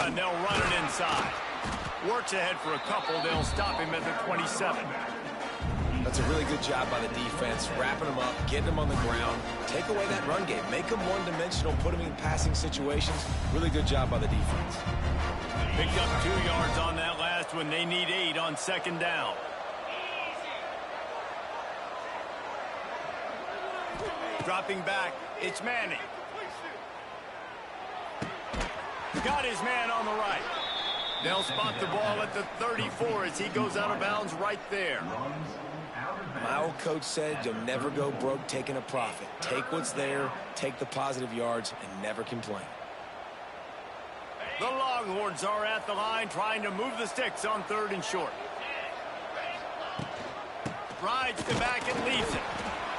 gun, they'll run it inside. Works ahead for a couple. They'll stop him at the 27. That's a really good job by the defense, wrapping them up, getting them on the ground, take away that run game, make them one-dimensional, put them in passing situations. Really good job by the defense. Picked up 2 yards on that last one. They need 8 on second down. Dropping back, it's Manning. Got his man on the right. They'll spot the ball at the 34 as he goes out of bounds right there. My old coach said you'll never go broke taking a profit. Take what's there, take the positive yards, and never complain. The Longhorns are at the line trying to move the sticks on 3rd and short. Rides to back and leaves it.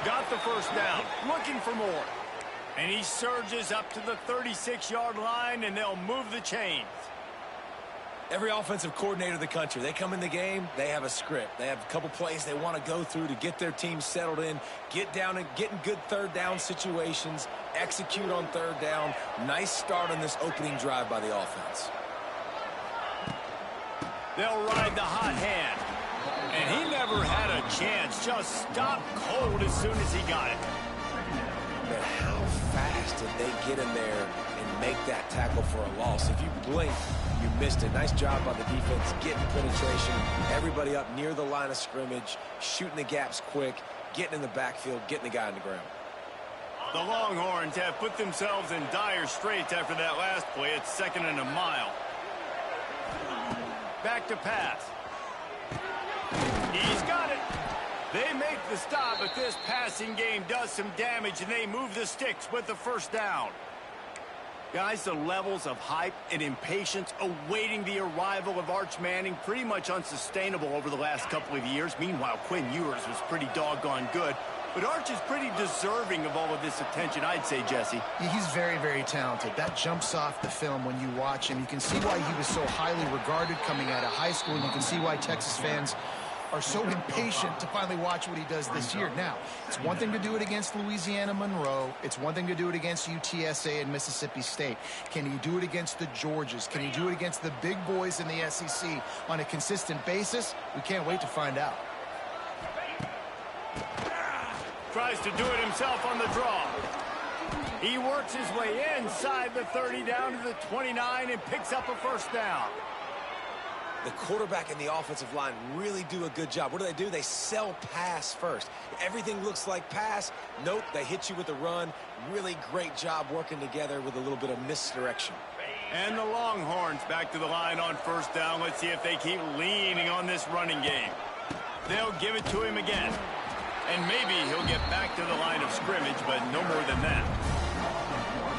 Got the first down, looking for more. And he surges up to the 36-yard line, and they'll move the chains. Every offensive coordinator in the country, they come in the game, they have a script. They have a couple plays they want to go through to get their team settled in, get down and get in good 3rd down situations, execute on 3rd down. Nice start on this opening drive by the offense. They'll ride the hot hand. And he never had a chance, just stopped cold as soon as he got it. Man, how fast did they get in there and make that tackle for a loss? If you blink, you missed it. Nice job by the defense, getting penetration, everybody up near the line of scrimmage, shooting the gaps quick, getting in the backfield, getting the guy on the ground. The Longhorns have put themselves in dire straits after that last play. It's 2nd and a mile. Back to pass. He's got it. They make the stop, but this passing game does some damage, and they move the sticks with the first down. Guys, the levels of hype and impatience awaiting the arrival of Arch Manning pretty much unsustainable over the last couple of years. Meanwhile, Quinn Ewers was pretty doggone good. But Arch is pretty deserving of all of this attention, I'd say, Jesse. He's very, very talented. That jumps off the film when you watch him. You can see why he was so highly regarded coming out of high school. You can see why Texas fans are so impatient to finally watch what he does this year. Now, it's one thing to do it against Louisiana Monroe. It's one thing to do it against UTSA and Mississippi State. Can he do it against the Georgias? Can he do it against the big boys in the SEC on a consistent basis? We can't wait to find out. Tries to do it himself on the draw. He works his way inside the 30 down to the 29 and picks up a first down. The quarterback and the offensive line really do a good job. What do? They sell pass first. Everything looks like pass. Nope, they hit you with the run. Really great job working together with a little bit of misdirection. And the Longhorns back to the line on first down. Let's see if they keep leaning on this running game. They'll give it to him again. And maybe he'll get back to the line of scrimmage, but no more than that.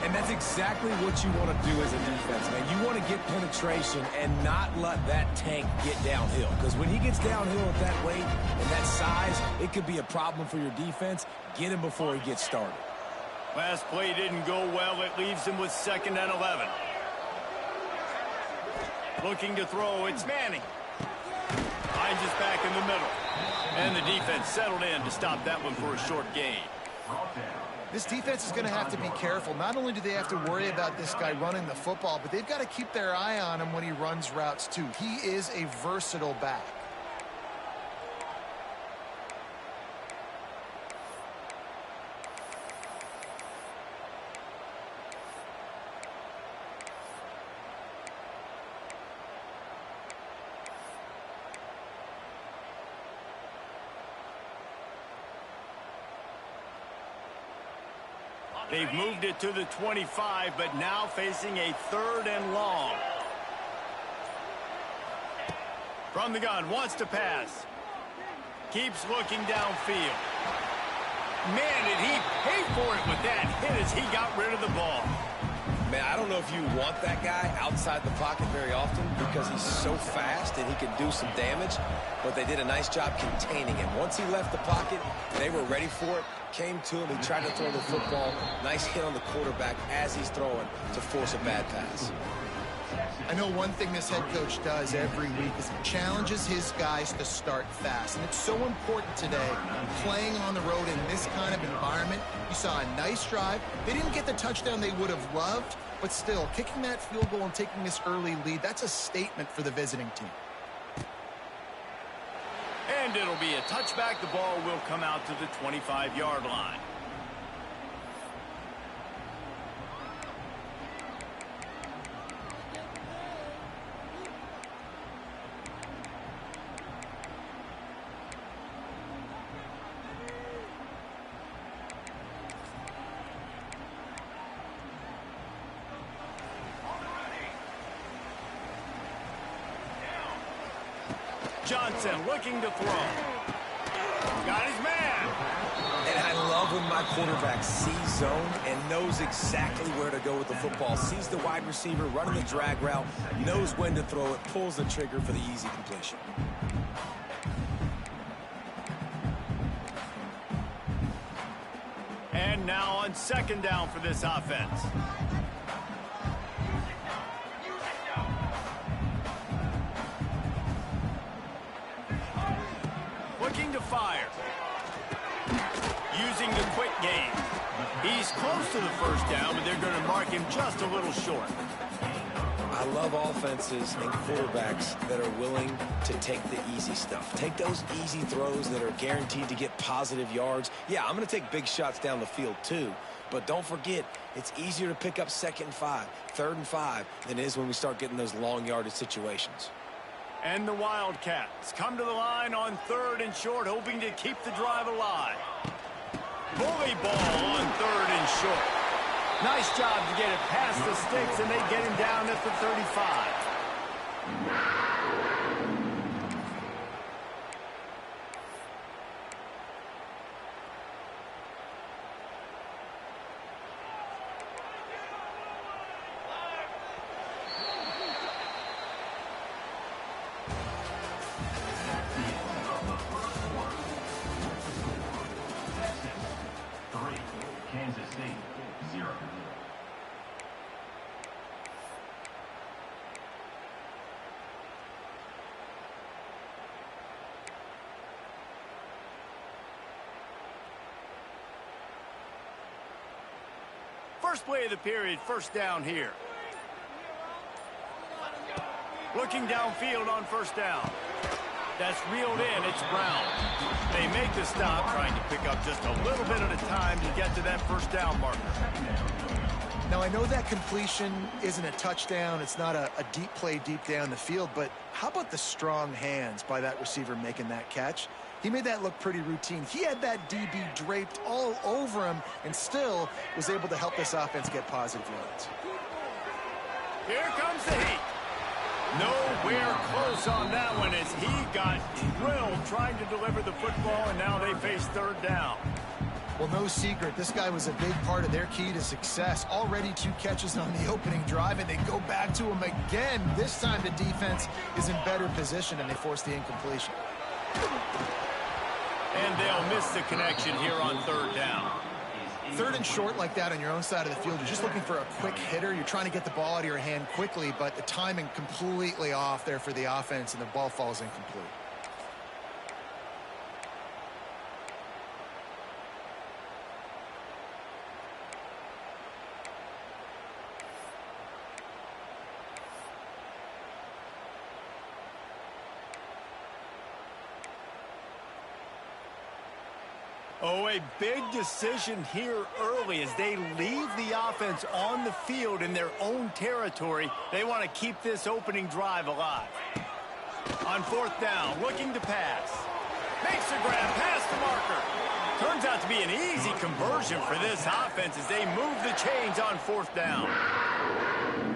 And that's exactly what you want to do as a defense, man. You want to get penetration and not let that tank get downhill. Because when he gets downhill at that weight and that size, it could be a problem for your defense. Get him before he gets started. Last play didn't go well. It leaves him with 2nd and 11. Looking to throw, it's Manning. Finds his back in the middle. And the defense settled in to stop that one for a short gain. This defense is going to have to be careful. Not only do they have to worry about this guy running the football, but they've got to keep their eye on him when he runs routes too. He is a versatile back. They've moved it to the 25, but now facing a 3rd and long. From the gun, wants to pass. Keeps looking downfield. Man, did he pay for it with that hit as he got rid of the ball. Man, I don't know if you want that guy outside the pocket very often because he's so fast and he can do some damage, but they did a nice job containing him. Once he left the pocket, they were ready for it, came to him, he tried to throw the football. Nice hit on the quarterback as he's throwing to force a bad pass. I know one thing this head coach does every week is he challenges his guys to start fast. And it's so important today, playing on the road in this kind of environment. You saw a nice drive. They didn't get the touchdown they would have loved, But still, kicking that field goal and taking this early lead, that's a statement for the visiting team. And it'll be a touchback. The ball will come out to the 25-yard line. Johnson looking to throw. Got his man. And I love when my quarterback sees zone and knows exactly where to go with the football. Sees the wide receiver running the drag route, knows when to throw it, pulls the trigger for the easy completion. And now on second down for this offense. Looking to fire. Using the quick game. He's close to the first down, but they're going to mark him just a little short. I love offenses and quarterbacks that are willing to take the easy stuff. Take those easy throws that are guaranteed to get positive yards. Yeah, I'm going to take big shots down the field too. But don't forget, it's easier to pick up 2nd and 5, 3rd and 5 than it is when we start getting those long yardage situations. And the Wildcats come to the line on 3rd and short, hoping to keep the drive alive. Bully ball on 3rd and short. Nice job to get it past the sticks, and they get him down at the 35. Kansas State, 0. First play of the period, first down here. Looking downfield on first down. That's reeled in. It's Brown. They make the stop, trying to pick up just a little bit at a time to get to that first down marker. Now, I know that completion isn't a touchdown. It's not a deep play deep down the field, but how about the strong hands by that receiver making that catch? He made that look pretty routine. He had that DB draped all over him and still was able to help this offense get positive yards. Here comes the heat. Nowhere close on that one as he got drilled trying to deliver the football, and now they face 3rd down. Well, no secret, this guy was a big part of their key to success. Already 2 catches on the opening drive, and they go back to him again. This time the defense is in better position, and they force the incompletion. And they'll miss the connection here on 3rd down. 3rd and short like that on your own side of the field, you're just looking for a quick hitter. You're trying to get the ball out of your hand quickly, but the timing completely off there for the offense, and the ball falls incomplete. Oh, a big decision here early as they leave the offense on the field in their own territory. They want to keep this opening drive alive. On 4th down, looking to pass. Makes the grab past the marker. Turns out to be an easy conversion for this offense as they move the chains on 4th down.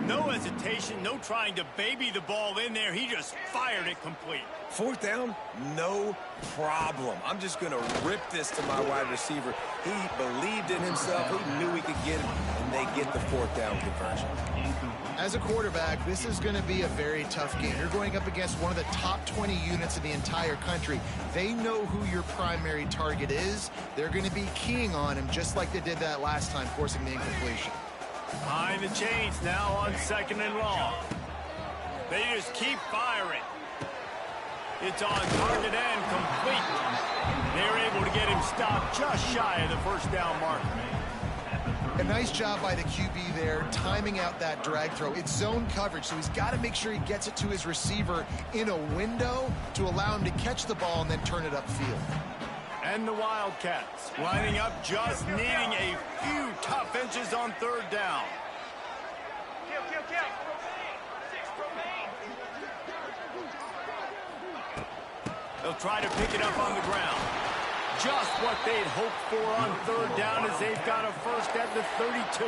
No hesitation, no trying to baby the ball in there. He just fired it complete. 4th down, no problem. I'm just going to rip this to my wide receiver. He believed in himself. He knew he could get it, and they get the 4th down conversion. As a quarterback, this is going to be a very tough game. You're going up against one of the top 20 units in the entire country. They know who your primary target is. They're going to be keying on him just like they did that last time, forcing the incompletion. Behind the chains now on 2nd and long. They just keep firing. It's on target and complete. They're able to get him stopped just shy of the first down marker. A nice job by the QB there, timing out that drag throw. It's zone coverage, so he's got to make sure he gets it to his receiver in a window to allow him to catch the ball and then turn it upfield. And the Wildcats lining up, just needing a few tough inches on third down. They'll try to pick it up on the ground. Just what they'd hoped for on third down as they've got a first at the 32.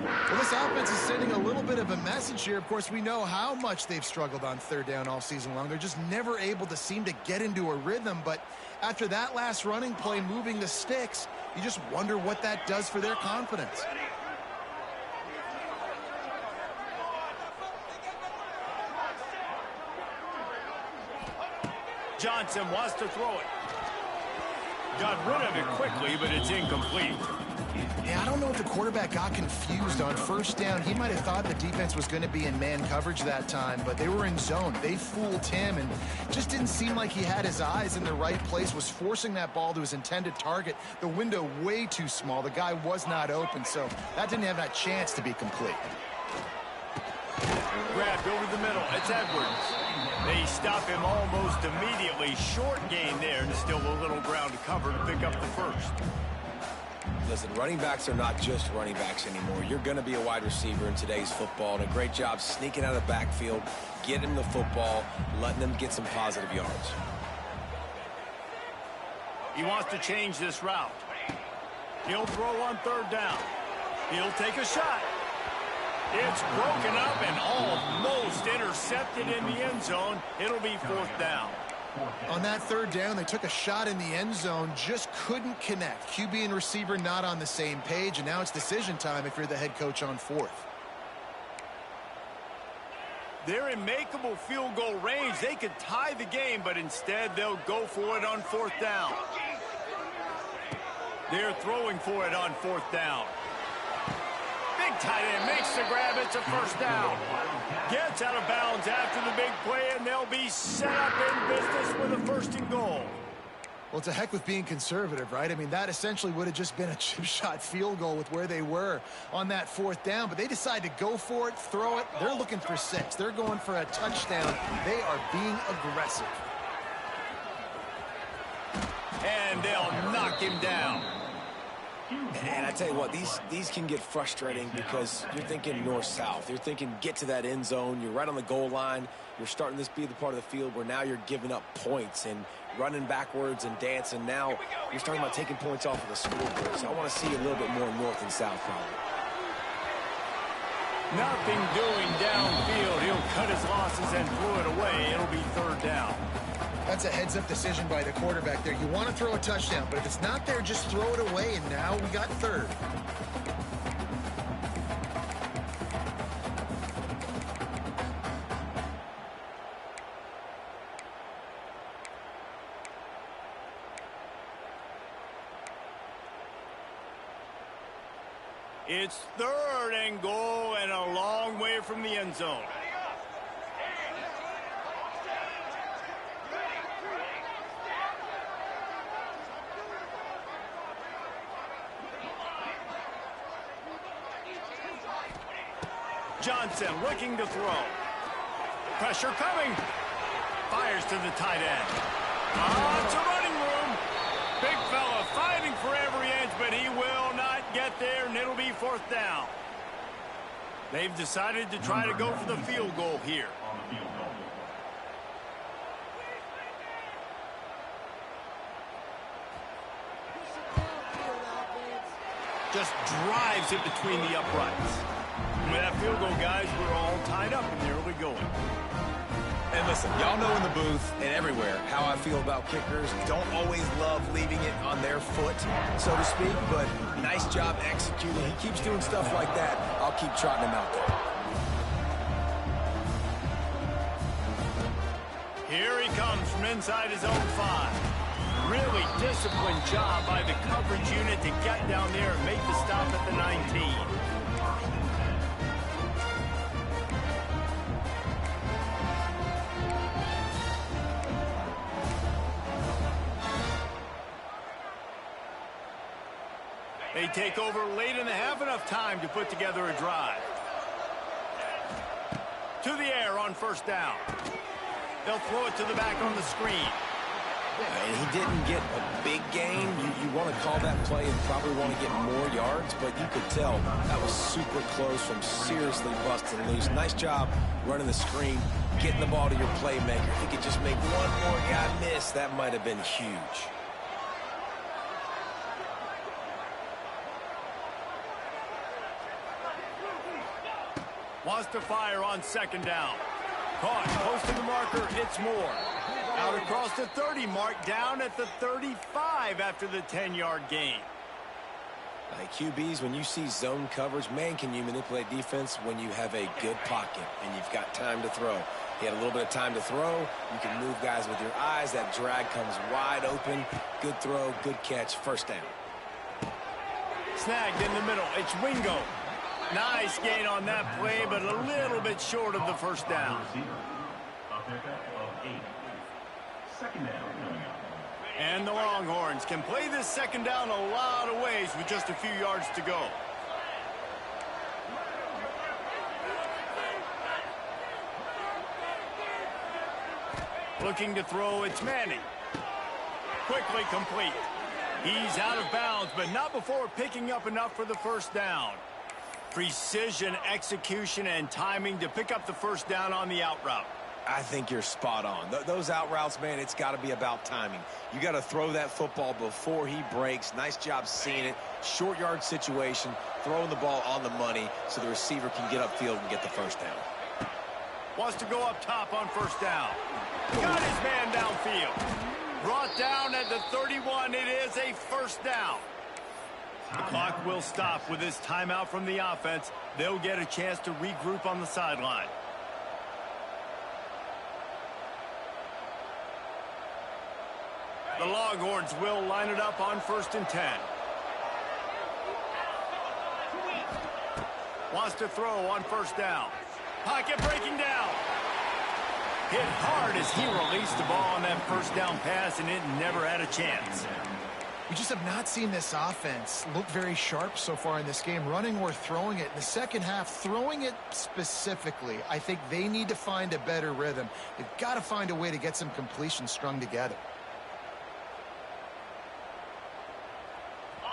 Well, this offense is sending a little bit of a message here. Of course, we know how much they've struggled on third down all season long. They're just never able to seem to get into a rhythm. But after that last running play, moving the sticks, you just wonder what that does for their confidence. Johnson wants to throw it. Got rid of it quickly, but it's incomplete. Yeah, I don't know if the quarterback got confused on first down. He might have thought the defense was going to be in man coverage that time, but they were in zone. They fooled him and just didn't seem like he had his eyes in the right place, was forcing that ball to his intended target. The window way too small. The guy was not open, so that didn't have that chance to be complete. Grabbed over the middle. It's Edwards. They stop him almost immediately. Short gain there, and still a little ground to cover to pick up the first. Listen, running backs are not just running backs anymore. You're going to be a wide receiver in today's football, and a great job sneaking out of the backfield, getting the football, letting them get some positive yards. He wants to change this route. He'll throw on third down. He'll take a shot. It's broken up and almost intercepted in the end zone. It'll be fourth down. On that third down, they took a shot in the end zone, just couldn't connect. QB and receiver not on the same page, and now it's decision time if you're the head coach on fourth. They're in makeable field goal range. They could tie the game, but instead they'll go for it on fourth down. They're throwing for it on fourth down. Big tight end makes the grab. It's a first down. Gets out of bounds after the big play, and they'll be set up in business with a first and goal. Well, it's a heck with being conservative, right? I mean, that essentially would have just been a chip shot field goal with where they were on that fourth down, but they decide to go for it, throw it. They're looking for 6. They're going for a touchdown. They are being aggressive. And they'll knock him down. And I tell you what, these can get frustrating because you're thinking north-south. You're thinking get to that end zone. You're right on the goal line. You're starting this be the part of the field where now you're giving up points and running backwards and dancing. Now you're starting about taking points off of the scoreboard. So I want to see a little bit more north and south probably. Nothing doing downfield. He'll cut his losses and throw it away. It'll be third down. That's a heads-up decision by the quarterback there. You want to throw a touchdown, but if it's not there, just throw it away, and now we got third. It's third and goal and a long way from the end zone. Johnson looking to throw. Pressure coming. Fires to the tight end. It's a running room. Big fella fighting for every inch, but he will not get there, and it'll be fourth down. They've decided to try to go for the field goal here. Just drives it between the uprights. With that field goal, guys, we're all tied up in the early going. And listen, y'all know in the booth and everywhere how I feel about kickers. Don't always love leaving it on their foot, so to speak, but nice job executing. He keeps doing stuff like that. I'll keep trotting him out there. Here he comes from inside his own 5. Really disciplined job by the coverage unit to get down there and make the stop at the 19. They take over late in the half, enough time to put together a drive. To the air on first down. They'll throw it to the back on the screen. And he didn't get a big gain. You want to call that play and probably want to get more yards, but you could tell that was super close from seriously busting loose. Nice job running the screen, getting the ball to your playmaker. If he could just make one more guy miss, that might have been huge. Wants to fire on second down. Caught close to the marker. It's Moore. Out across the 30 mark, down at the 35 after the 10-yard gain. Like QBs, when you see zone coverage, man, can you manipulate defense when you have a good pocket and you've got time to throw. He had a little bit of time to throw. You can move guys with your eyes. That drag comes wide open. Good throw, good catch, first down. Snagged in the middle. It's Wingo. Nice gain on that play, but a little bit short of the first down. Second down coming up. And the Longhorns can play this second down a lot of ways with just a few yards to go. Looking to throw, it's Manning. Quickly complete. He's out of bounds, but not before picking up enough for the first down. Precision, execution, and timing to pick up the first down on the out route. I think you're spot on. Those out routes, man, it's got to be about timing. You got to throw that football before he breaks. Nice job seeing it. Short yard situation, throwing the ball on the money so the receiver can get upfield and get the first down. Wants to go up top on first down. Got his man downfield. Brought down at the 31. It is a first down. The clock will stop with this timeout from the offense. They'll get a chance to regroup on the sideline. The Longhorns will line it up on 1st and 10. Wants to throw on first down. Pocket breaking down. Hit hard as he released the ball on that first down pass, and it never had a chance. We just have not seen this offense look very sharp so far in this game, running or throwing it. In the second half, throwing it specifically, I think they need to find a better rhythm. They've got to find a way to get some completions strung together.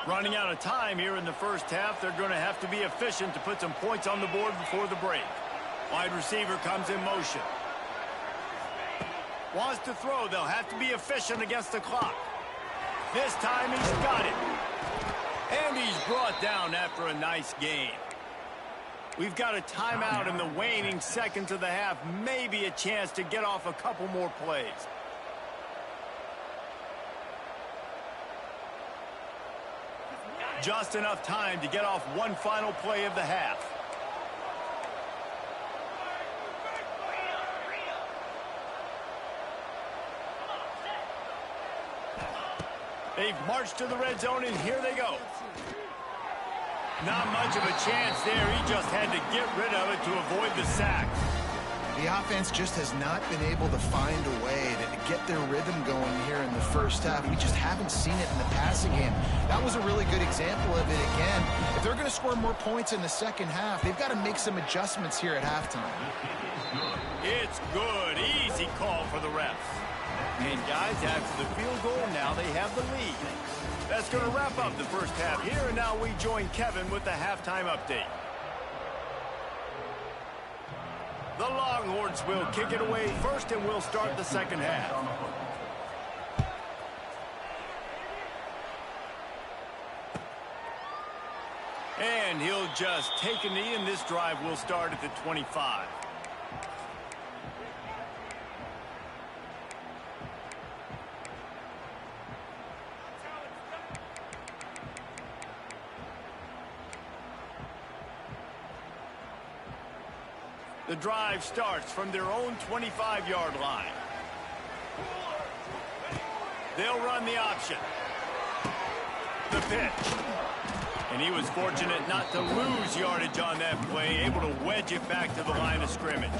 Running out of time here in the first half, they're going to have to be efficient to put some points on the board before the break. Wide receiver comes in motion. Wants to throw. They'll have to be efficient against the clock. This time he's got it. And he's brought down after a nice gain. We've got a timeout in the waning seconds of the half. Maybe a chance to get off a couple more plays. Just enough time to get off one final play of the half. They've marched to the red zone, and here they go. Not much of a chance there. He just had to get rid of it to avoid the sack. The offense just has not been able to find a way to get their rhythm going here in the first half. We just haven't seen it in the passing game. That was a really good example of it again. If they're going to score more points in the second half, they've got to make some adjustments here at halftime. It's good. Easy call for the refs. And guys, after the field goal, now they have the lead. That's going to wrap up the first half here, and now we join Kevin with the halftime update. The Longhorns will kick it away first, and we'll start the second half. And he'll just take a knee, and this drive will start at the 25. The drive starts from their own 25-yard line. They'll run the option. The pitch. And he was fortunate not to lose yardage on that play, able to wedge it back to the line of scrimmage.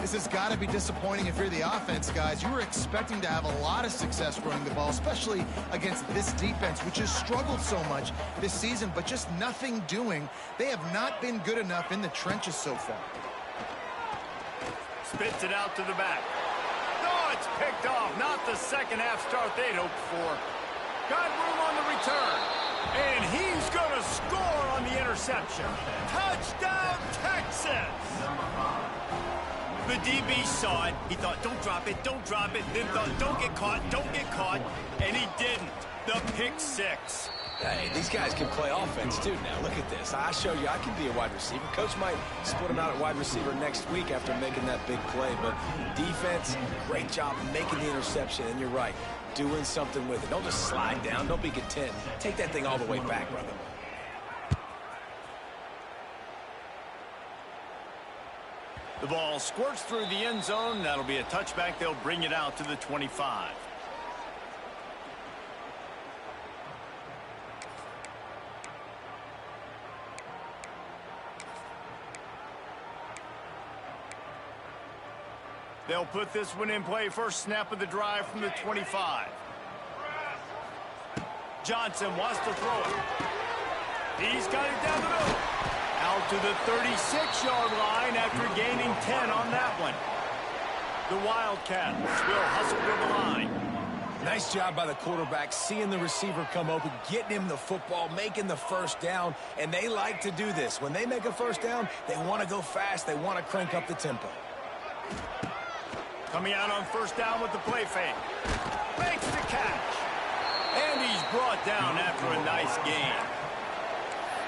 This has got to be disappointing if you're the offense, guys. You were expecting to have a lot of success running the ball, especially against this defense, which has struggled so much this season, but just nothing doing. They have not been good enough in the trenches so far. Spits it out to the back. No, it's picked off. Not the second half start they'd hoped for. Got room on the return. And he's going to score on the interception. Touchdown, Texas! The DB saw it. He thought, don't drop it, don't drop it. Then thought, don't get caught. And he didn't. The pick six. Hey, these guys can play offense, too, now. Look at this. I show you I can be a wide receiver. Coach might split him out at wide receiver next week after making that big play. But defense, great job making the interception. And you're right, doing something with it. Don't just slide down. Don't be content. Take that thing all the way back, brother. The ball squirts through the end zone. That'll be a touchback. They'll bring it out to the 25. They'll put this one in play. First snap of the drive from the 25. Johnson wants to throw it. He's got it down the middle. Out to the 36-yard line after gaining 10 on that one. The Wildcats will hustle to the line. Nice job by the quarterback, seeing the receiver come open, getting him the football, making the first down, and they like to do this. When they make a first down, they want to go fast. They want to crank up the tempo. Coming out on first down with the play fake. Makes the catch. And he's brought down after a nice gain.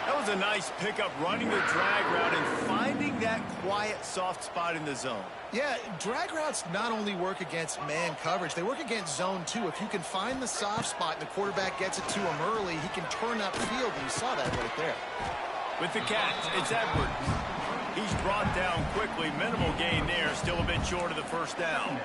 That was a nice pickup, running the drag route and finding that quiet, soft spot in the zone. Yeah, drag routes not only work against man coverage, they work against zone too. If you can find the soft spot and the quarterback gets it to him early, he can turn upfield, and you saw that right there. With the catch, it's Edwards. He's brought down quickly. Minimal gain there. Still a bit short of the first down.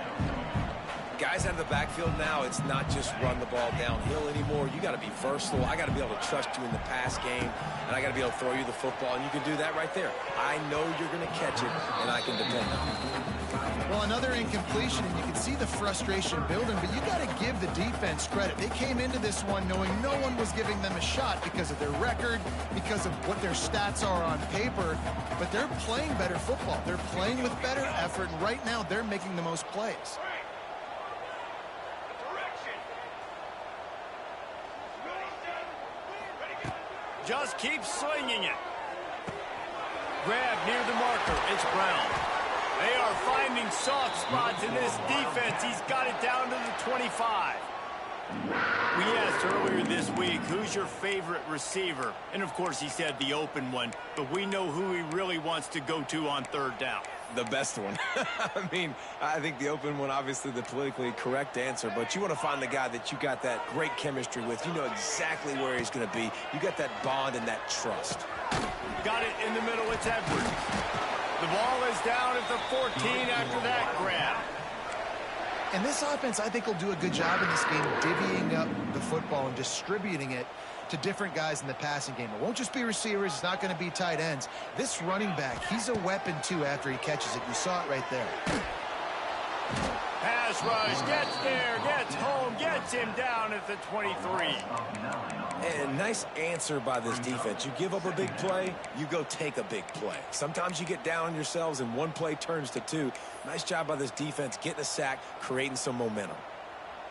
Guys out of the backfield now, it's not just run the ball downhill anymore. You got to be versatile. I got to be able to trust you in the pass game, and I got to be able to throw you the football, and you can do that right there. I know you're going to catch it, and I can depend on it. Well, another incompletion, and you can see the frustration building, but you got to give the defense credit. They came into this one knowing no one was giving them a shot because of their record, because of what their stats are on paper, but they're playing better football. They're playing with better effort, and right now they're making the most plays. Just keep slinging it. Grab near the marker. It's Brown. They are finding soft spots in this defense. He's got it down to the 25. We asked earlier this week, who's your favorite receiver? And, of course, he said the open one. But we know who he really wants to go to on third down. The best one. I mean, I think the open one, obviously the politically correct answer, but you want to find the guy that you got that great chemistry with. You know exactly where he's going to be. You got that bond and that trust. Got it in the middle. It's Edwards. The ball is down at the 14 after that grab. And this offense, I think, will do a good job in this game divvying up the football and distributing it to different guys in the passing game. It won't just be receivers. It's not going to be tight ends. This running back, he's a weapon, too, after he catches it. You saw it right there. Pass rush, gets there, gets home, gets him down at the 23. And nice answer by this defense. You give up a big play, you go take a big play. Sometimes you get down on yourselves and one play turns to two. Nice job by this defense getting a sack, creating some momentum.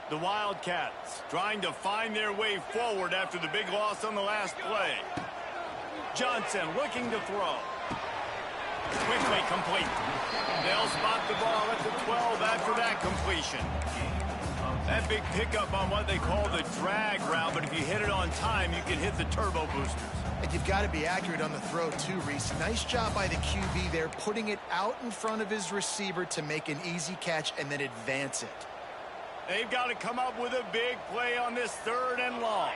The Wildcats trying to find their way forward after the big loss on the last play. Johnson looking to throw. Quickly complete. They'll spot the ball at the 12 after that completion. That big pickup on what they call the drag route, but if you hit it on time, you can hit the turbo boosters. And you've got to be accurate on the throw, too, Reese. Nice job by the QB there, putting it out in front of his receiver to make an easy catch and then advance it. They've got to come up with a big play on this third and long.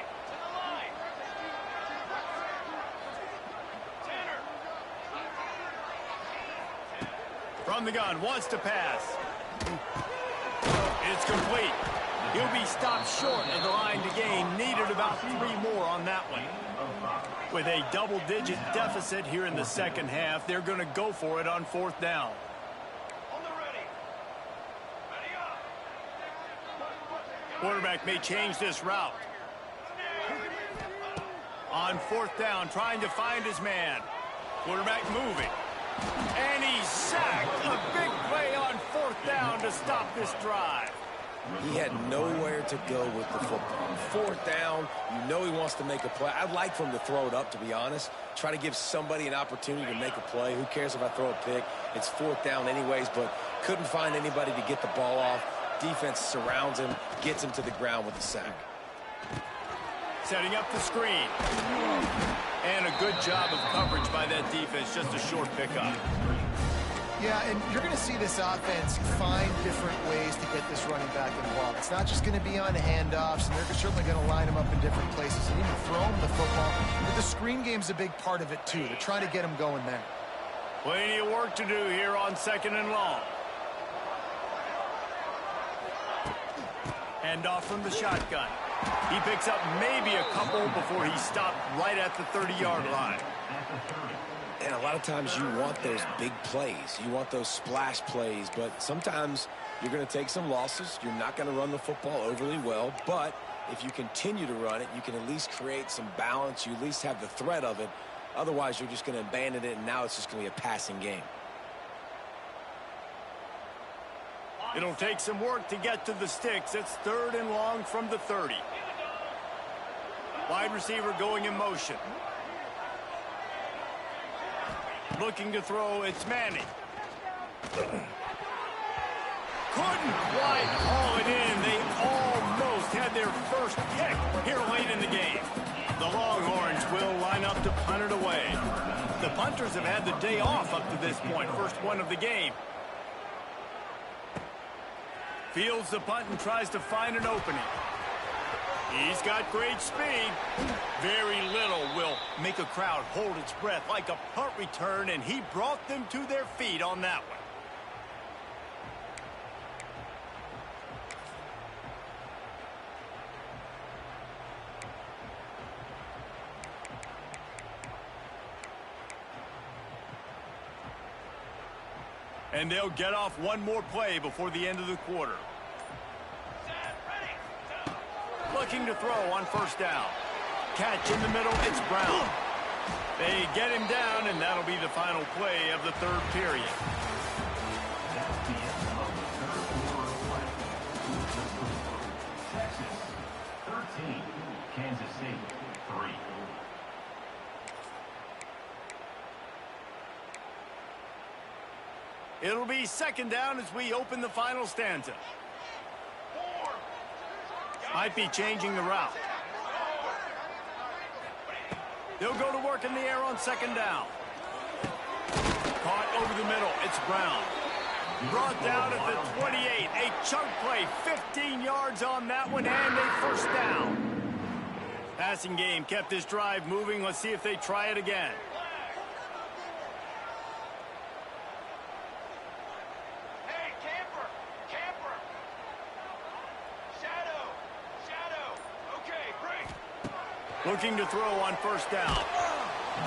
From the gun, wants to pass. It's complete. He'll be stopped short of the line to gain. Needed about 3 more on that one. With a double-digit deficit here in the second half, they're going to go for it on fourth down. Quarterback may change this route. On 4th down, trying to find his man. Quarterback moving. And he's sacked. A big play on 4th down to stop this drive. He had nowhere to go with the football. 4th down, you know he wants to make a play. I'd like for him to throw it up, to be honest. Try to give somebody an opportunity to make a play. Who cares if I throw a pick? It's 4th down anyways, but couldn't find anybody to get the ball off. Defense surrounds him, gets him to the ground with the sack. Setting up the screen. And a good job of coverage by that defense. Just a short pickup. Yeah, and you're going to see this offense find different ways to get this running back involved. It's not just going to be on handoffs, and they're certainly going to line him up in different places and even throw him the football. But the screen game's a big part of it, too. They're trying to get him going there. Plenty of work to do here on 2nd and long. Handoff from the shotgun. He picks up maybe a couple before he stopped right at the 30-yard line. And a lot of times you want those big plays. You want those splash plays, but sometimes you're going to take some losses. You're not going to run the football overly well, but if you continue to run it, you can at least create some balance. You at least have the threat of it. Otherwise, you're just going to abandon it, and now it's just going to be a passing game. It'll take some work to get to the sticks. It's 3rd and long from the 30. Wide receiver going in motion. Looking to throw, it's Manning. Couldn't quite haul it in. They almost had their first pick here late in the game. The Longhorns will line up to punt it away. The punters have had the day off up to this point. First one of the game. Fields the punt and tries to find an opening. He's got great speed. Very little will make a crowd hold its breath like a punt return, and he brought them to their feet on that one. And they'll get off one more play before the end of the quarter. Looking to throw on 1st down. Catch in the middle, it's Brown. They get him down, and that'll be the final play of the 3rd period. That's the end of the 3rd quarter of play. Texas 13, Kansas State 3. It'll be 2nd down as we open the final stanza. Might be changing the route. They'll go to work in the air on 2nd down. Caught over the middle. It's Brown. Brought down at the 28. A chunk play. 15 yards on that one and a 1st down. Passing game kept this drive moving. Let's see if they try it again. Looking to throw on 1st down.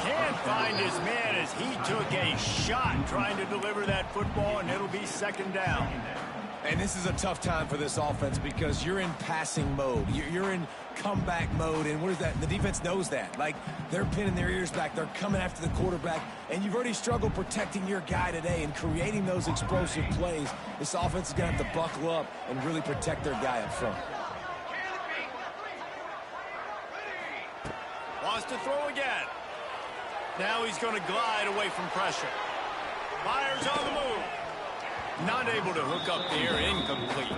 Can't find his man as he took a shot trying to deliver that football, and it'll be 2nd down. And this is a tough time for this offense because you're in passing mode. You're in comeback mode, and what is that? The defense knows that. Like, they're pinning their ears back. They're coming after the quarterback, and you've already struggled protecting your guy today and creating those explosive plays. This offense is going to have to buckle up and really protect their guy up front. Wants to throw again. Now he's going to glide away from pressure. Fires on the move. Not able to hook up there. Incomplete.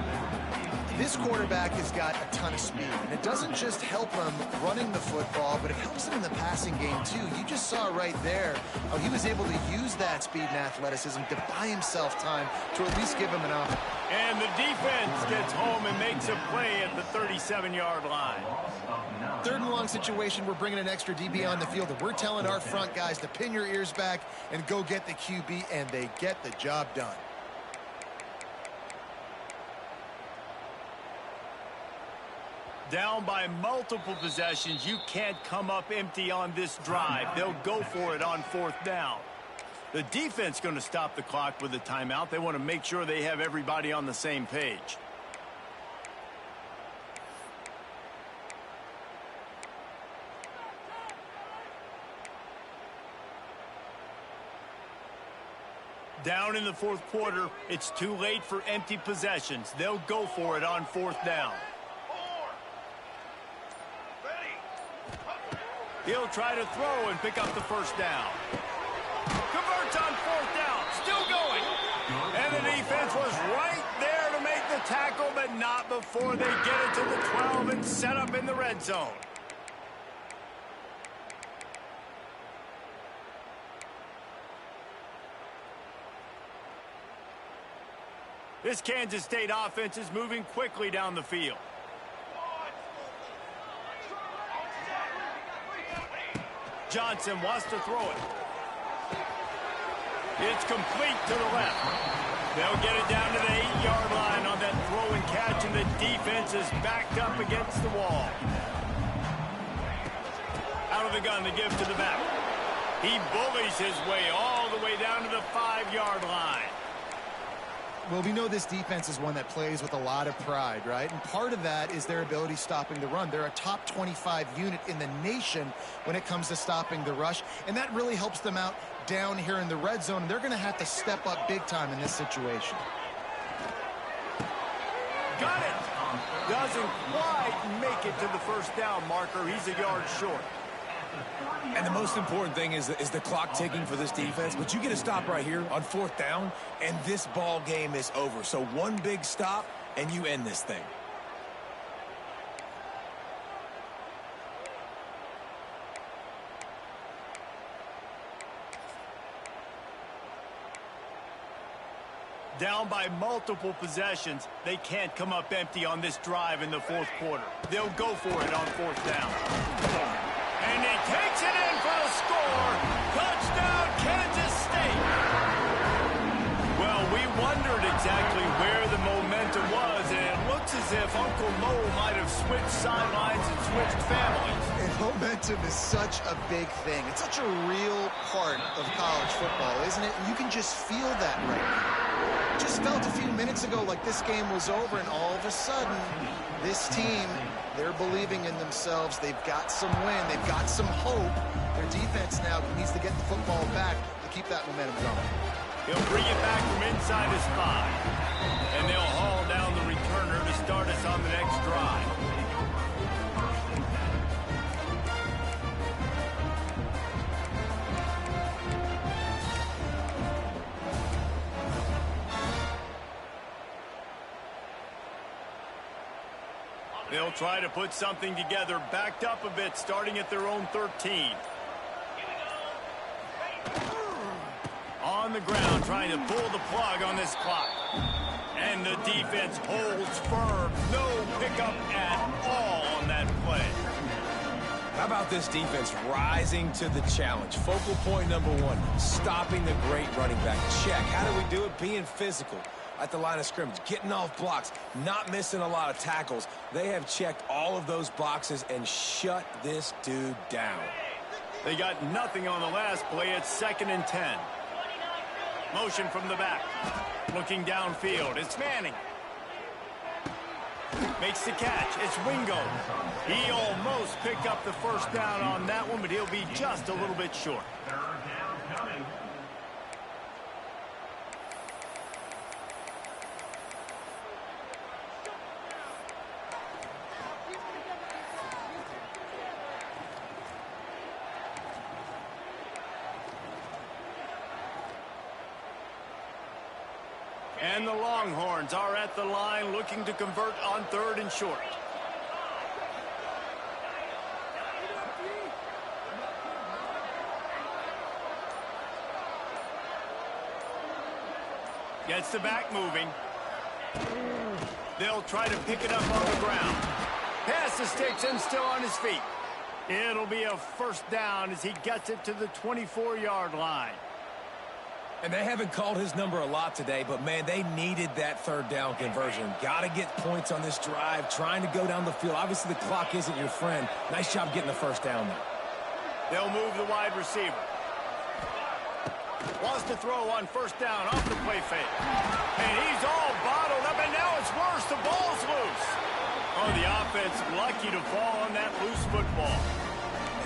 This quarterback has got a ton of speed, and it doesn't just help him running the football, but it helps him in the passing game, too. You just saw right there how he was able to use that speed and athleticism to buy himself time to at least give him an option. And the defense gets home and makes a play at the 37-yard line. 3rd and long situation, we're bringing an extra DB on the field, and we're telling our front guys to pin your ears back and go get the QB, and they get the job done. Down by multiple possessions, you can't come up empty on this drive. They'll go for it on 4th down. The defense going to stop the clock with a timeout. They want to make sure they have everybody on the same page. Down in the fourth quarter, it's too late for empty possessions. They'll go for it on fourth down. He'll try to throw and pick up the first down. Converts on fourth down. Still going. And the defense was right there to make the tackle, but not before they get it to the 12 and set up in the red zone. This Kansas State offense is moving quickly down the field. Johnson wants to throw it. It's complete to the left. They'll get it down to the 8-yard line on that throw and catch, and the defense is backed up against the wall. Out of the gun to give to the back. He bullies his way all the way down to the 5-yard line. Well, we know this defense is one that plays with a lot of pride, right? And part of that is their ability stopping the run. They're a top 25 unit in the nation when it comes to stopping the rush, and that really helps them out down here in the red zone. And they're going to have to step up big time in this situation. Got it. Doesn't quite make it to the first down marker. He's a yard short. And the most important thing is the clock ticking for this defense. But you get a stop right here on fourth down, and this ball game is over. So one big stop, and you end this thing. Down by multiple possessions, they can't come up empty on this drive in the fourth quarter. They'll go for it on fourth down. And he takes it in for the score. Touchdown, Kansas State. Well, we wondered exactly where the momentum was, and it looks as if Uncle Mo might have switched sidelines and switched families. And momentum is such a big thing. It's such a real part of college football, isn't it? And you can just feel that right now. It just felt a few minutes ago like this game was over, and all of a sudden, this team, they're believing in themselves. They've got some win. They've got some hope. Their defense now needs to get the football back to keep that momentum going. He'll bring it back from inside his 5. And they'll haul down the returner to start us on the next drive. They'll try to put something together, backed up a bit, starting at their own 13. On the ground, trying to pull the plug on this clock. And the defense holds firm. No pickup at all on that play. How about this defense rising to the challenge? Focal point number 1, stopping the great running back. Check. How do we do it? Being physical at the line of scrimmage, getting off blocks, not missing a lot of tackles. They have checked all of those boxes and shut this dude down. They got nothing on the last play. It's 2nd and 10. Motion from the back. Looking downfield. It's Manning. Makes the catch. It's Wingo. He almost picked up the first down on that one, but he'll be just a little bit short. And the Longhorns are at the line looking to convert on 3rd and short. Gets the back moving. They'll try to pick it up on the ground. Pass the sticks and still on his feet. It'll be a first down as he gets it to the 24-yard line. And they haven't called his number a lot today, but, man, they needed that 3rd down conversion. Got to get points on this drive, trying to go down the field. Obviously, the clock isn't your friend. Nice job getting the first down there. They'll move the wide receiver. Wants to throw on first down off the play fake. And he's all bottled up, and now it's worse. The ball's loose. Oh, the offense lucky to fall on that loose football.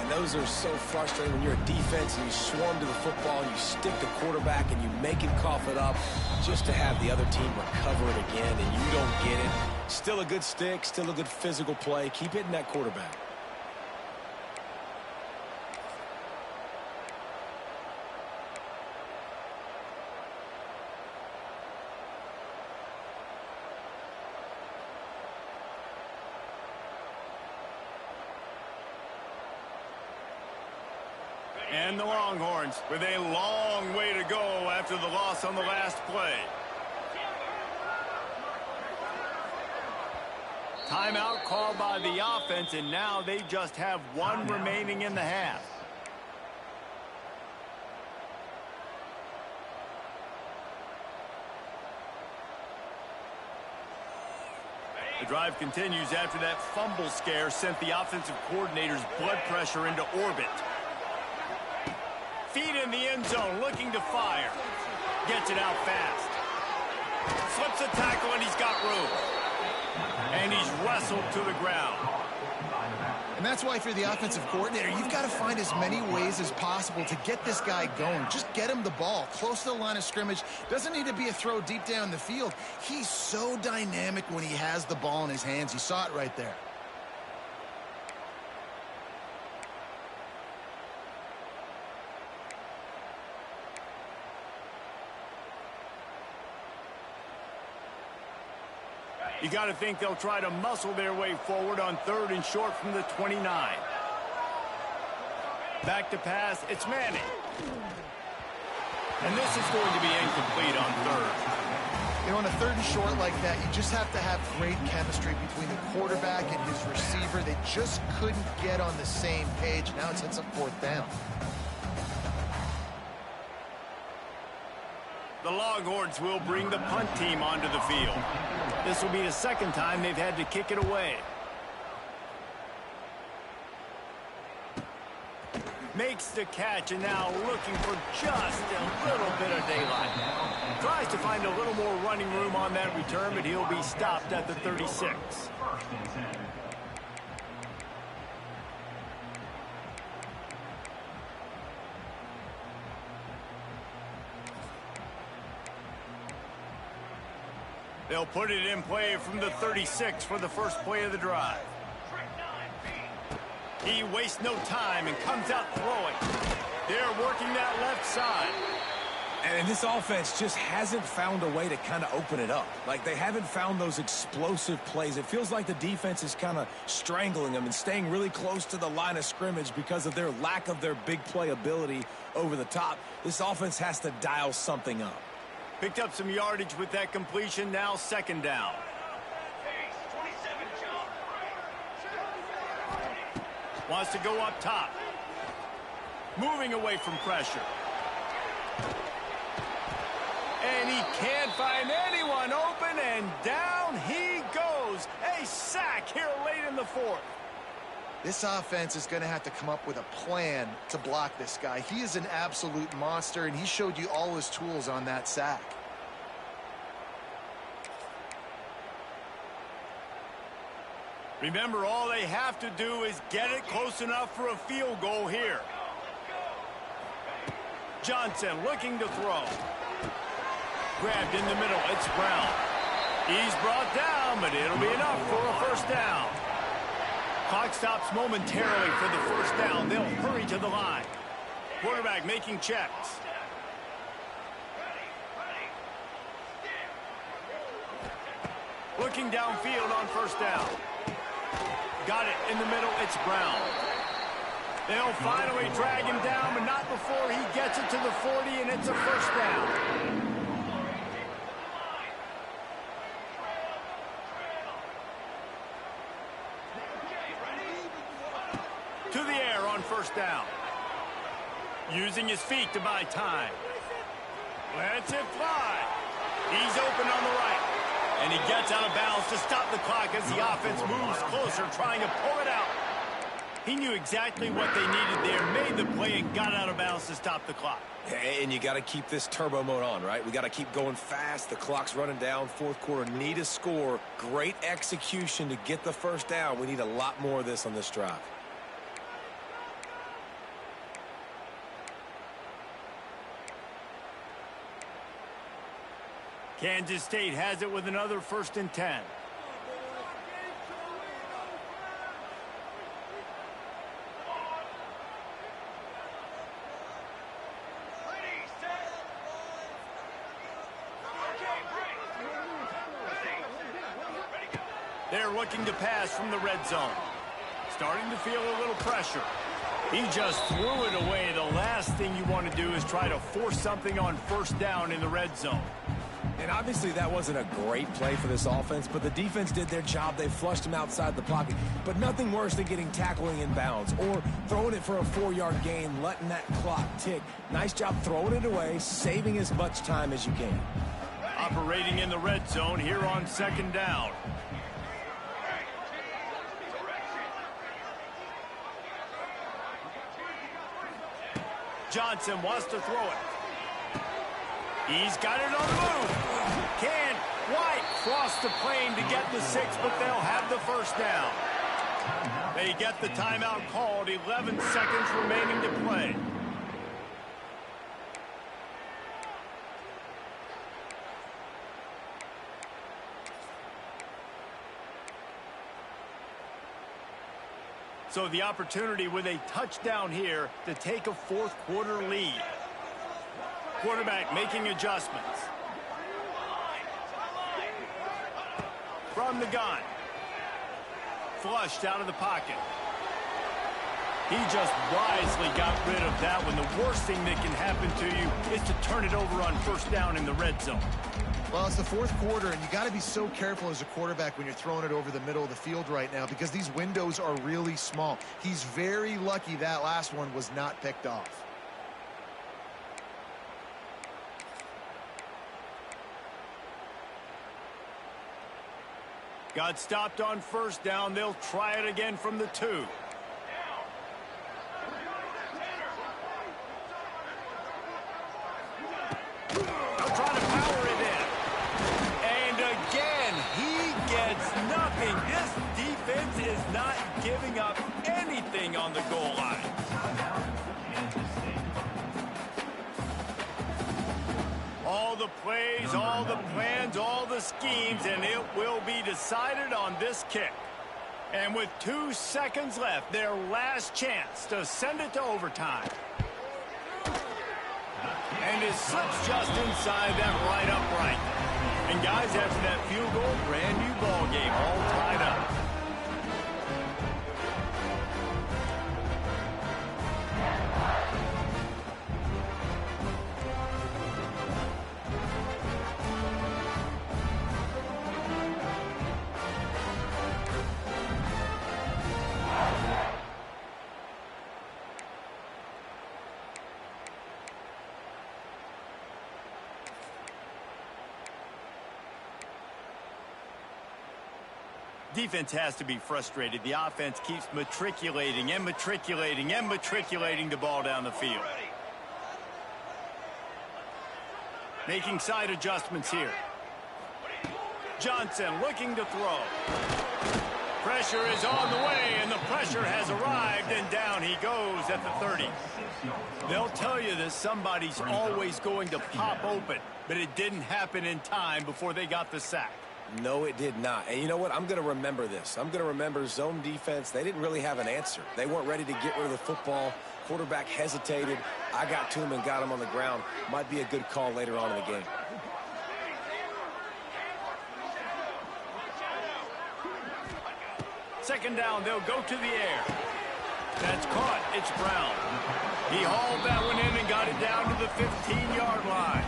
And those are so frustrating when you're a defense and you swarm to the football, you stick the quarterback, and you make him cough it up just to have the other team recover it again, and you don't get it. Still a good stick, still a good physical play. Keep hitting that quarterback. And the Longhorns with a long way to go after the loss on the last play. Timeout called by the offense, and now they just have one remaining in the half. The drive continues after that fumble scare sent the offensive coordinator's blood pressure into orbit. Feet in the end zone, looking to fire. Gets it out fast. Slips a tackle, and he's got room. And he's wrestled to the ground. And that's why, if you're the offensive coordinator, you've got to find as many ways as possible to get this guy going. Just get him the ball close to the line of scrimmage. Doesn't need to be a throw deep down the field. He's so dynamic when he has the ball in his hands. You saw it right there. You got to think they'll try to muscle their way forward on 3rd and short from the 29. Back to pass, it's Manning. And this is going to be incomplete on 3rd. You know, on a 3rd and short like that, you just have to have great chemistry between the quarterback and his receiver. They just couldn't get on the same page. Now it's a 4th down. The Longhorns will bring the punt team onto the field. This will be the 2nd time they've had to kick it away. Makes the catch, and now looking for just a little bit of daylight. Tries to find a little more running room on that return, but he'll be stopped at the 36. They'll put it in play from the 36 for the first play of the drive. He wastes no time and comes out throwing. They're working that left side. And this offense just hasn't found a way to kind of open it up. Like, they haven't found those explosive plays. It feels like the defense is kind of strangling them and staying really close to the line of scrimmage because of their lack of their big play ability over the top. This offense has to dial something up. Picked up some yardage with that completion, now 2nd down. Wants to go up top. Moving away from pressure. And he can't find anyone open, and down he goes. A sack here late in the 4th. This offense is going to have to come up with a plan to block this guy. He is an absolute monster, and he showed you all his tools on that sack. Remember, all they have to do is get it close enough for a field goal here. Johnson looking to throw. Grabbed in the middle, it's Brown. He's brought down, but it'll be enough for a 1st down. Clock stops momentarily for the 1st down. They'll hurry to the line. Quarterback making checks. Looking downfield on 1st down. Got it in the middle, it's Brown. They'll finally drag him down, but not before he gets it to the 40, and it's a 1st down. To the air on 1st down. Using his feet to buy time. Lets it fly. He's open on the right. And he gets out of bounds to stop the clock as the offense moves closer, trying to pull it out. He knew exactly what they needed there, made the play, and got out of bounds to stop the clock. And you got to keep this turbo mode on, right? We got to keep going fast. The clock's running down. 4th quarter, need a score. Great execution to get the 1st down. We need a lot more of this on this drive. Kansas State has it with another 1st and 10. They're looking to pass from the red zone. Starting to feel a little pressure. He just threw it away. The last thing you want to do is try to force something on 1st down in the red zone. And obviously that wasn't a great play for this offense, but the defense did their job. They flushed him outside the pocket. But nothing worse than getting tackling in bounds or throwing it for a 4-yard gain, letting that clock tick. Nice job throwing it away, saving as much time as you can. Operating in the red zone here on 2nd down. Johnson wants to throw it. He's got it on the move. Can White cross the plane to get the 6, but they'll have the 1st down. They get the timeout called. 11 seconds remaining to play. So the opportunity with a touchdown here to take a 4th quarter lead. Quarterback making adjustments. From the gun. Flushed out of the pocket. He just wisely got rid of that one. The worst thing that can happen to you is to turn it over on 1st down in the red zone. Well, it's the 4th quarter, and you got to be so careful as a quarterback when you're throwing it over the middle of the field right now because these windows are really small. He's very lucky that last one was not picked off. Got stopped on 1st down. They'll try it again from the 2. They'll try to power it in. And again, he gets nothing. This defense is not giving up anything on the goal line. All the plays, all the plans, all the schemes, and it will be decided on this kick. And with 2 seconds left, their last chance to send it to overtime. And it slips just inside that right upright. And guys, after that field goal, brand new ball game, all tied up. Defense has to be frustrated. The offense keeps matriculating and matriculating and matriculating the ball down the field. Making side adjustments here. Johnson looking to throw. Pressure is on the way, and the pressure has arrived, and down he goes at the 30. They'll tell you that somebody's always going to pop open, but it didn't happen in time before they got the sack. No, it did not. And you know what? I'm going to remember this. I'm going to remember zone defense. They didn't really have an answer. They weren't ready to get rid of the football. Quarterback hesitated. I got to him and got him on the ground. Might be a good call later on in the game. Second down, they'll go to the air. That's caught. It's Brown. He hauled that one in and got it down to the 15-yard line.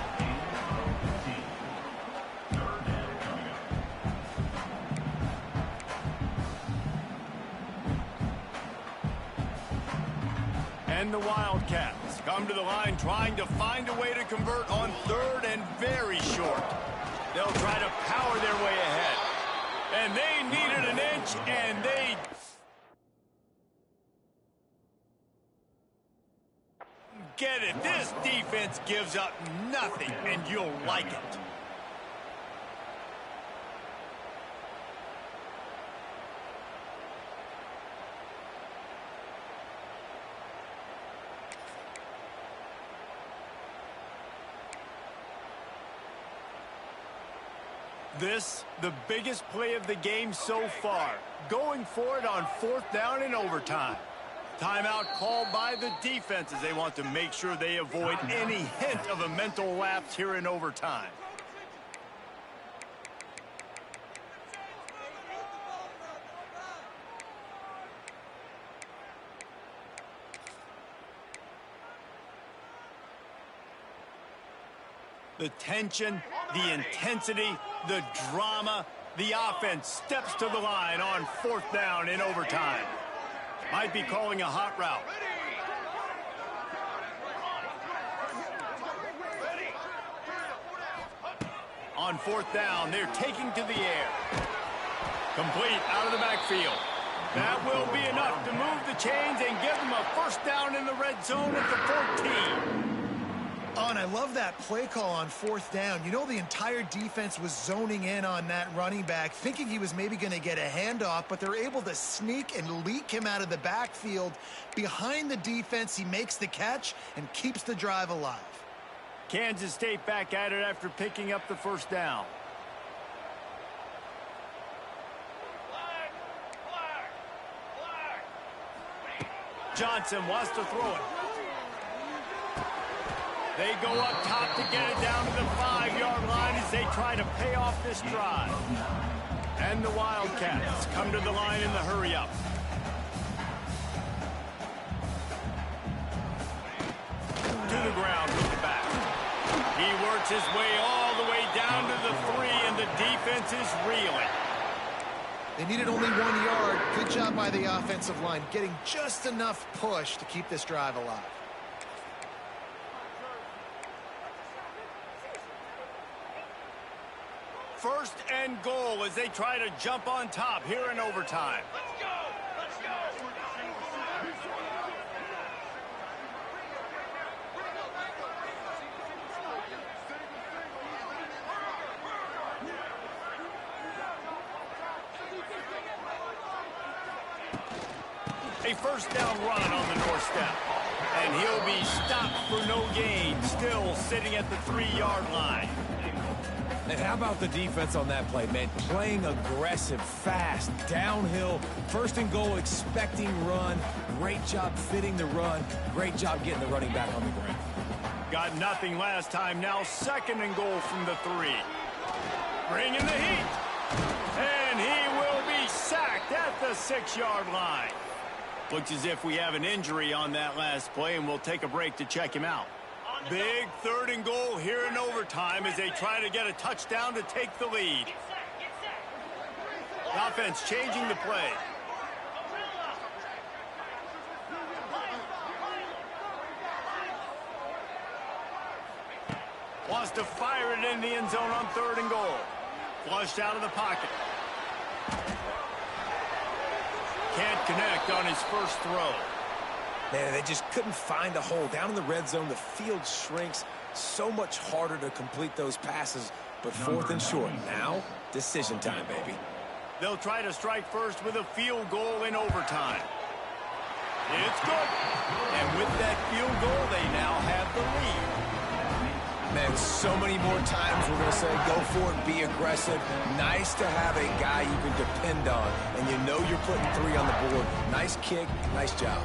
And the Wildcats come to the line trying to find a way to convert on 3rd and very short. They'll try to power their way ahead. And they needed an inch, and they get it. This defense gives up nothing, and you'll like it. This, the biggest play of the game so far. Going for it on 4th down in overtime. Timeout called by the defense as they want to make sure they avoid any hint of a mental lapse here in overtime. The tension, the intensity, the drama, the offense steps to the line on 4th down in overtime. Might be calling a hot route. On 4th down, they're taking to the air. Complete out of the backfield. That will be enough to move the chains and give them a 1st down in the red zone at the 14. Oh, and I love that play call on 4th down. You know, the entire defense was zoning in on that running back, thinking he was maybe going to get a handoff, but they're able to sneak and leak him out of the backfield. Behind the defense, he makes the catch and keeps the drive alive. Kansas State back at it after picking up the 1st down. Johnson wants to throw it. They go up top to get it down to the 5-yard line as they try to pay off this drive. And the Wildcats come to the line in the hurry-up. To the ground with the back. He works his way all the way down to the 3, and the defense is reeling. They needed only 1 yard. Good job by the offensive line, getting just enough push to keep this drive alive. First and goal as they try to jump on top here in overtime. Let's go! Let's go! A 1st down run on the doorstep. And he'll be stopped for no gain, still sitting at the 3-yard line. And how about the defense on that play, man? Playing aggressive, fast, downhill, 1st and goal, expecting run. Great job fitting the run. Great job getting the running back on the ground. Got nothing last time. Now 2nd and goal from the 3. Bringing the heat. And he will be sacked at the 6-yard line. Looks as if we have an injury on that last play, and we'll take a break to check him out. Big 3rd and goal here in overtime as they try to get a touchdown to take the lead. The offense changing the play. Wants to fire it in the end zone on 3rd and goal. Flushed out of the pocket. Can't connect on his first throw. Man, they just couldn't find a hole. Down in the red zone, the field shrinks. So much harder to complete those passes, but 4th and short. Now, decision time, baby. They'll try to strike first with a field goal in overtime. It's good. And with that field goal, they now have the lead. Man, so many more times we're going to say go for it, be aggressive. Nice to have a guy you can depend on, and you know you're putting 3 on the board. Nice kick, nice job.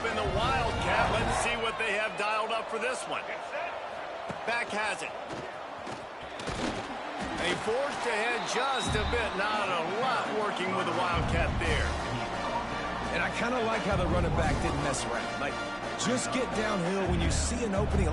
In the Wildcat, let's see what they have dialed up for this one. Back has it. They forced ahead just a bit. Not a lot working with the Wildcat there. And I kind of like how the running back didn't mess around. Like, just get downhill when you see an opening.